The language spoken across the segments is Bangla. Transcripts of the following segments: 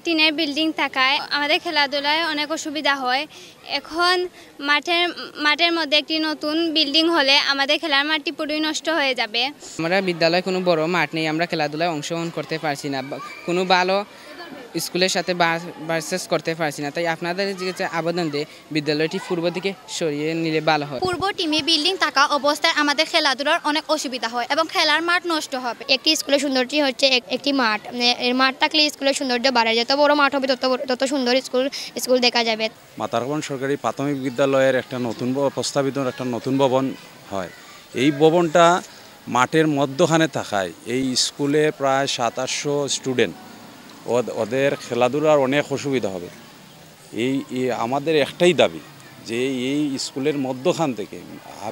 টিনের বিল্ডিং থাকায় আমাদের খেলাধুলায় অনেক অসুবিধা হয়। এখন মাঠের মধ্যে একটি নতুন বিল্ডিং হলে আমাদের খেলার মাঠটি পুরোই নষ্ট হয়ে যাবে। আমরা বিদ্যালয়ে কোনো বড় মাঠ নেই, আমরা খেলাধুলায় অংশগ্রহণ করতে পারছি না, কোনো ভালো স্কুলের সাথে ভার্সেস করতে পারছি না। তাই আপনাদের যে আবেদন দিয়ে বিদ্যালয়টি পূর্ব দিকে সরিয়ে নিলে ভালো হয়। পূর্ব টিমে বিল্ডিং থাকা অবস্থায় আমাদের খেলাধুলার অনেক অসুবিধা হয় এবং খেলার মাঠ নষ্ট হবে। একটি স্কুলের সৌন্দর্য হচ্ছে একটি মাঠ, এর মাঠ থাকলে স্কুলের সৌন্দর্য বাড়ে, যত বড় মাঠ হবে তত সুন্দর স্কুল দেখা যাবে। মাতারকাপান সরকারি প্রাথমিক বিদ্যালয়ের একটা প্রস্তাবিত একটা নতুন ভবন হয়। এই ভবনটা মাঠের মধ্যখানে থাকায় এই স্কুলে প্রায় 700-800 স্টুডেন্ট, ওদের খেলাধুলার অনেক অসুবিধা হবে। এই আমাদের একটাই দাবি যে এই স্কুলের মধ্যখান থেকে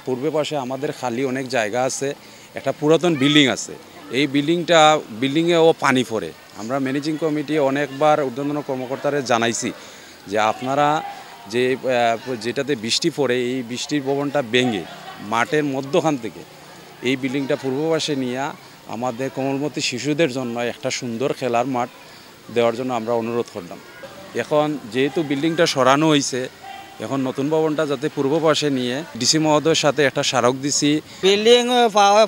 পূর্বে পাশে আমাদের খালি অনেক জায়গা আছে, একটা পুরাতন বিল্ডিং আছে, এই বিল্ডিংয়েও পানি পড়ে। আমরা ম্যানেজিং কমিটি অনেকবার ঊর্ধ্বতন কর্মকর্তারা জানাইছি যে আপনারা যেটাতে বৃষ্টি পড়ে এই বৃষ্টির ভবনটা ভেঙে মাঠের মধ্যখান থেকে এই বিল্ডিংটা পূর্ব পাশে নিয়ে আমাদের কোমলমতি শিশুদের জন্য একটা সুন্দর খেলার মাঠ দেওয়ার জন্য আমরা অনুরোধ করলাম। এখন যেহেতু বিল্ডিংটা সরানো হয়েছে, এখন নতুন ভবনটা যাতে পূর্ব পাশে নিয়ে ডিসি মহোদয়ের সাথে একটা স্মারক দিছি। বিল্ডিং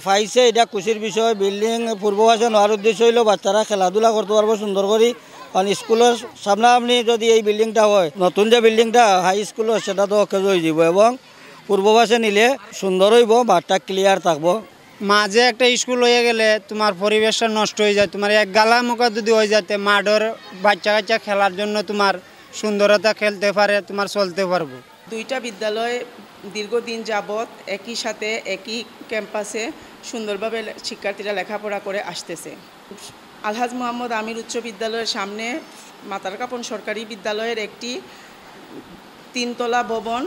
পাইছে, এটা খুশির বিষয়। বিল্ডিং পূর্ব পাশে নেওয়ার উদ্দেশ্য হইল বাচ্চারা খেলাধুলা করতে পারবো সুন্দর করে। কারণ স্কুলের সামনাসামনি যদি এই বিল্ডিংটা হয়, নতুন যে বিল্ডিংটা হাই স্কুলের সেটা তো অকেজ হয়ে যাব এবং পূর্ব পাশে নিলে সুন্দর হইব, মাঠটা ক্লিয়ার থাকবো। মাঝে একটা স্কুল হয়ে গেলে তোমার পরিবেশটা নষ্ট হয়ে যায়। তোমার এক গালা মুখা যদি হয়ে যাতে মাঠের বাচ্চা কাচ্চা খেলার জন্য তোমার সুন্দরতা খেলতে পারে, তোমার চলতে পারবো। দুইটা বিদ্যালয় দীর্ঘদিন যাবৎ একই সাথে একই ক্যাম্পাসে সুন্দরভাবে শিক্ষার্থীরা লেখাপড়া করে আসতেছে। আলহাজ মোহাম্মদ আমির উচ্চ বিদ্যালয়ের সামনে মাতারকাপান সরকারি বিদ্যালয়ের একটি 3 তলা ভবন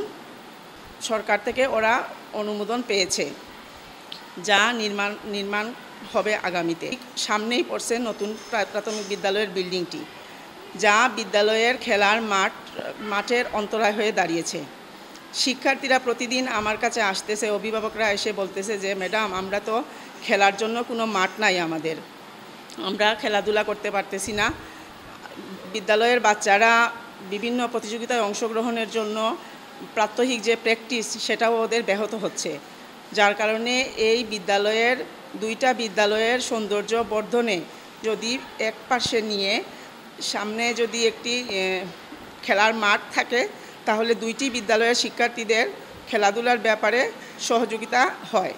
সরকার থেকে ওরা অনুমোদন পেয়েছে, যা নির্মাণ হবে আগামীতে। সামনেই পড়ছে নতুন প্রাথমিক বিদ্যালয়ের বিল্ডিংটি, যা বিদ্যালয়ের খেলার মাঠের অন্তরায় হয়ে দাঁড়িয়েছে। শিক্ষার্থীরা প্রতিদিন আমার কাছে আসতেছে, অভিভাবকরা এসে বলতেছে যে ম্যাডাম, আমরা তো খেলার জন্য কোনো মাঠ নাই, আমরা খেলাধুলা করতে পারতেছি না। বিদ্যালয়ের বাচ্চারা বিভিন্ন প্রতিযোগিতায় অংশগ্রহণের জন্য প্রাত্যহিক যে প্র্যাকটিস সেটাও ওদের ব্যাহত হচ্ছে, যার কারণে এই দুইটা বিদ্যালয়ের সৌন্দর্য বর্ধনে যদি এক পাশে নিয়ে সামনে যদি একটি খেলার মাঠ থাকে, তাহলে দুইটি বিদ্যালয়ের শিক্ষার্থীদের খেলাধুলার ব্যাপারে সহযোগিতা হয়।